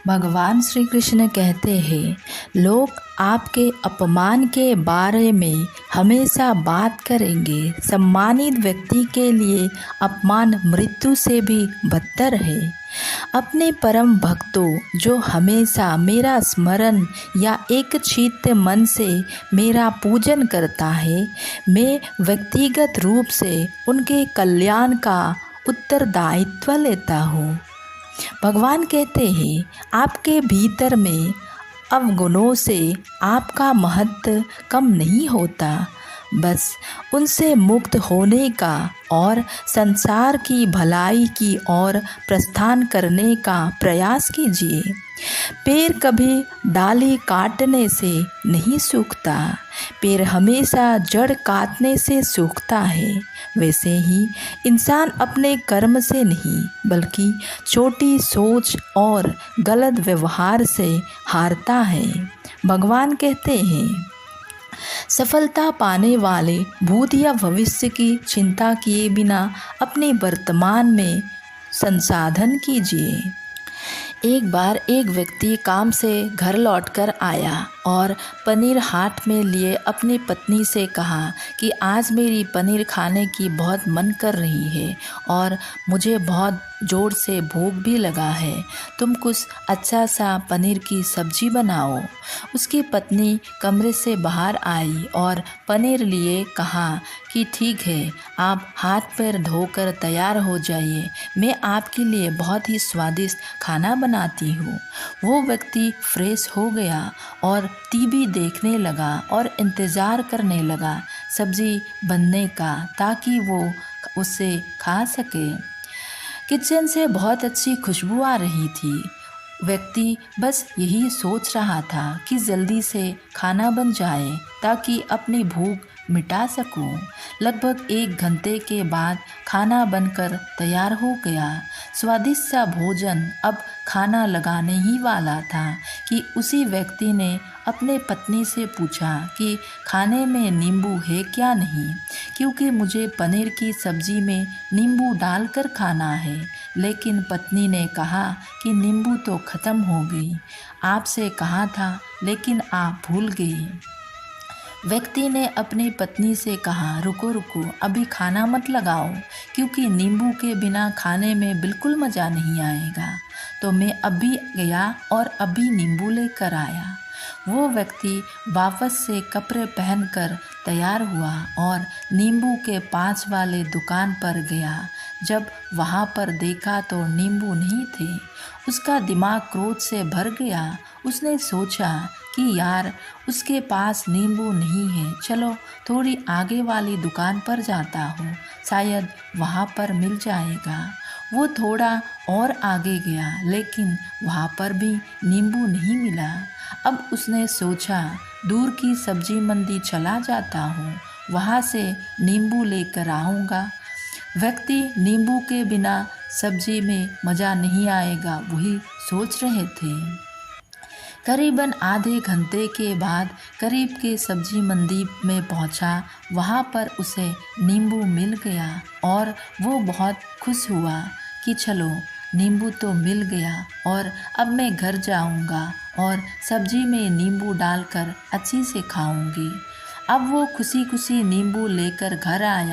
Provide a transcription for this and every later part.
भगवान श्री कृष्ण कहते हैं, लोग आपके अपमान के बारे में हमेशा बात करेंगे। सम्मानित व्यक्ति के लिए अपमान मृत्यु से भी बदतर है। अपने परम भक्तों जो हमेशा मेरा स्मरण या एक चित्त मन से मेरा पूजन करता है, मैं व्यक्तिगत रूप से उनके कल्याण का उत्तरदायित्व लेता हूँ। भगवान कहते हैं, आपके भीतर में अवगुणों से आपका महत्व कम नहीं होता। बस उनसे मुक्त होने का और संसार की भलाई की ओर प्रस्थान करने का प्रयास कीजिए। पेड़ कभी डाली काटने से नहीं सूखता, पेड़ हमेशा जड़ काटने से सूखता है। वैसे ही इंसान अपने कर्म से नहीं बल्कि छोटी सोच और गलत व्यवहार से हारता है। भगवान कहते हैं, सफलता पाने वाले भूत या भविष्य की चिंता किए बिना अपने वर्तमान में संसाधन कीजिए। एक बार एक व्यक्ति काम से घर लौटकर आया और पनीर हाथ में लिए अपनी पत्नी से कहा कि आज मेरी पनीर खाने की बहुत मन कर रही है और मुझे बहुत ज़ोर से भूख भी लगा है। तुम कुछ अच्छा सा पनीर की सब्जी बनाओ। उसकी पत्नी कमरे से बाहर आई और पनीर लिए कहा कि ठीक है, आप हाथ पैर धोकर तैयार हो जाइए, मैं आपके लिए बहुत ही स्वादिष्ट खाना बनाती हूँ। वो व्यक्ति फ्रेश हो गया और टीवी देखने लगा और इंतज़ार करने लगा सब्जी बनने का, ताकि वो उसे खा सके। किचन से बहुत अच्छी खुशबू आ रही थी। व्यक्ति बस यही सोच रहा था कि जल्दी से खाना बन जाए ताकि अपनी भूख मिटा सकूं। लगभग 1 घंटे के बाद खाना बनकर तैयार हो गया। स्वादिष्ट सा भोजन अब खाना लगाने ही वाला था कि उसी व्यक्ति ने अपने पत्नी से पूछा कि खाने में नींबू है क्या नहीं, क्योंकि मुझे पनीर की सब्जी में नींबू डालकर खाना है। लेकिन पत्नी ने कहा कि नींबू तो ख़त्म हो गई, आपसे कहा था लेकिन आप भूल गई। व्यक्ति ने अपनी पत्नी से कहा, रुको रुको, अभी खाना मत लगाओ, क्योंकि नींबू के बिना खाने में बिल्कुल मज़ा नहीं आएगा। तो मैं अभी गया और अभी नींबू लेकर आया। वो व्यक्ति वापस से कपड़े पहनकर तैयार हुआ और नींबू के पास वाले दुकान पर गया। जब वहाँ पर देखा तो नींबू नहीं थे। उसका दिमाग क्रोध से भर गया। उसने सोचा कि यार, उसके पास नींबू नहीं है, चलो थोड़ी आगे वाली दुकान पर जाता हूँ, शायद वहाँ पर मिल जाएगा। वो थोड़ा और आगे गया, लेकिन वहाँ पर भी नींबू नहीं मिला। अब उसने सोचा, दूर की सब्जी मंडी चला जाता हूँ, वहाँ से नींबू लेकर आऊँगा। व्यक्ति नींबू के बिना सब्जी में मज़ा नहीं आएगा, वही सोच रहे थे। करीबन आधे घंटे के बाद करीब के सब्जी मंडी में पहुंचा। वहां पर उसे नींबू मिल गया और वो बहुत खुश हुआ कि चलो, नींबू तो मिल गया और अब मैं घर जाऊंगा और सब्जी में नींबू डालकर अच्छी से खाऊंगी। अब वो खुशी खुशी नींबू लेकर घर आया।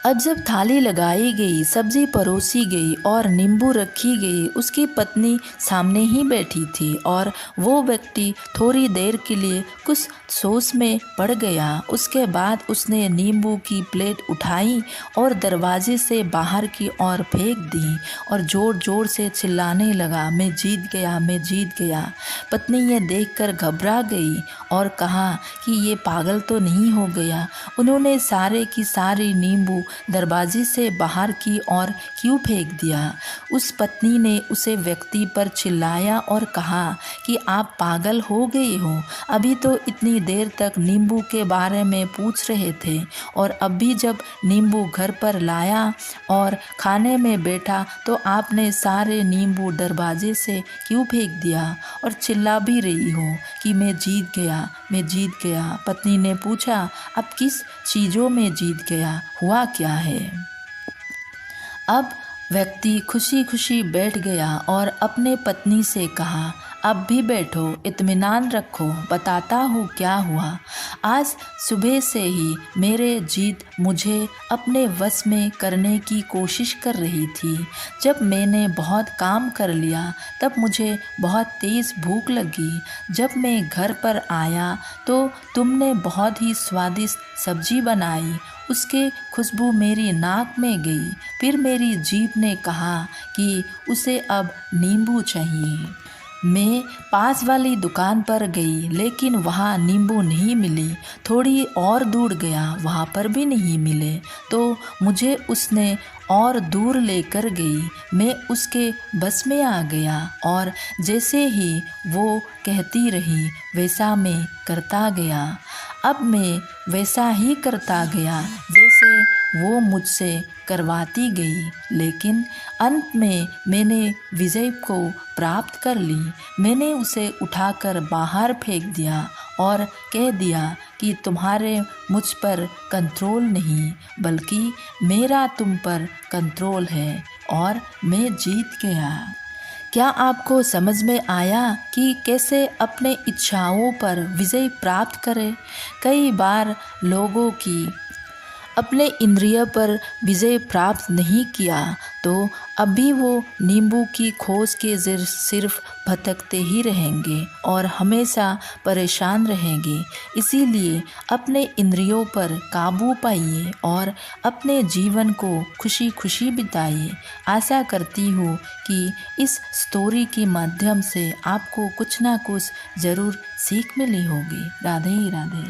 अब जब थाली लगाई गई, सब्जी परोसी गई और नींबू रखी गई, उसकी पत्नी सामने ही बैठी थी और वो व्यक्ति थोड़ी देर के लिए कुछ सोच में पड़ गया। उसके बाद उसने नींबू की प्लेट उठाई और दरवाजे से बाहर की ओर फेंक दी और ज़ोर ज़ोर से चिल्लाने लगा, मैं जीत गया, मैं जीत गया। पत्नी ये देखकर घबरा गई और कहा कि ये पागल तो नहीं हो गया, उन्होंने सारे की सारी नींबू दरवाजे से बाहर की ओर क्यों फेंक दिया। उस पत्नी ने उसे व्यक्ति पर चिल्लाया और कहा कि आप पागल हो गए हो, अभी तो इतनी देर तक नींबू के बारे में पूछ रहे थे और अभी जब नींबू घर पर लाया और खाने में बैठा तो आपने सारे नींबू दरवाजे से क्यों फेंक दिया और चिल्ला भी रही हो कि मैं जीत गया, मैं जीत गया। पत्नी ने पूछा, अब किस चीज़ों में जीत गया, हुआ क्या है। अब व्यक्ति खुशी खुशी बैठ गया और अपने पत्नी से कहा, अब भी बैठो, इत्मीनान रखो, बताता हूँ क्या हुआ। आज सुबह से ही मेरे जीत मुझे अपने वश में करने की कोशिश कर रही थी। जब मैंने बहुत काम कर लिया तब मुझे बहुत तेज़ भूख लगी। जब मैं घर पर आया तो तुमने बहुत ही स्वादिष्ट सब्जी बनाई। उसके खुशबू मेरी नाक में गई। फिर मेरी जीभ ने कहा कि उसे अब नींबू चाहिए। मैं पास वाली दुकान पर गई लेकिन वहाँ नींबू नहीं मिली। थोड़ी और दूर गया, वहाँ पर भी नहीं मिले तो मुझे उसने और दूर लेकर गई। मैं उसके बस में आ गया और जैसे ही वो कहती रही वैसा मैं करता गया। अब मैं वैसा ही करता गया जैसे वो मुझसे करवाती गई, लेकिन अंत में मैंने विजय को प्राप्त कर ली। मैंने उसे उठाकर बाहर फेंक दिया और कह दिया कि तुम्हारे मुझ पर कंट्रोल नहीं बल्कि मेरा तुम पर कंट्रोल है और मैं जीत गया। क्या आपको समझ में आया कि कैसे अपने इच्छाओं पर विजय प्राप्त करें? कई बार लोगों की अपने इंद्रिय पर विजय प्राप्त नहीं किया तो अभी वो नींबू की खोज के सिर्फ भटकते ही रहेंगे और हमेशा परेशान रहेंगे। इसीलिए अपने इंद्रियों पर काबू पाइए और अपने जीवन को खुशी खुशी बिताइए। आशा करती हूँ कि इस स्टोरी के माध्यम से आपको कुछ ना कुछ ज़रूर सीख मिली होगी। राधे राधे।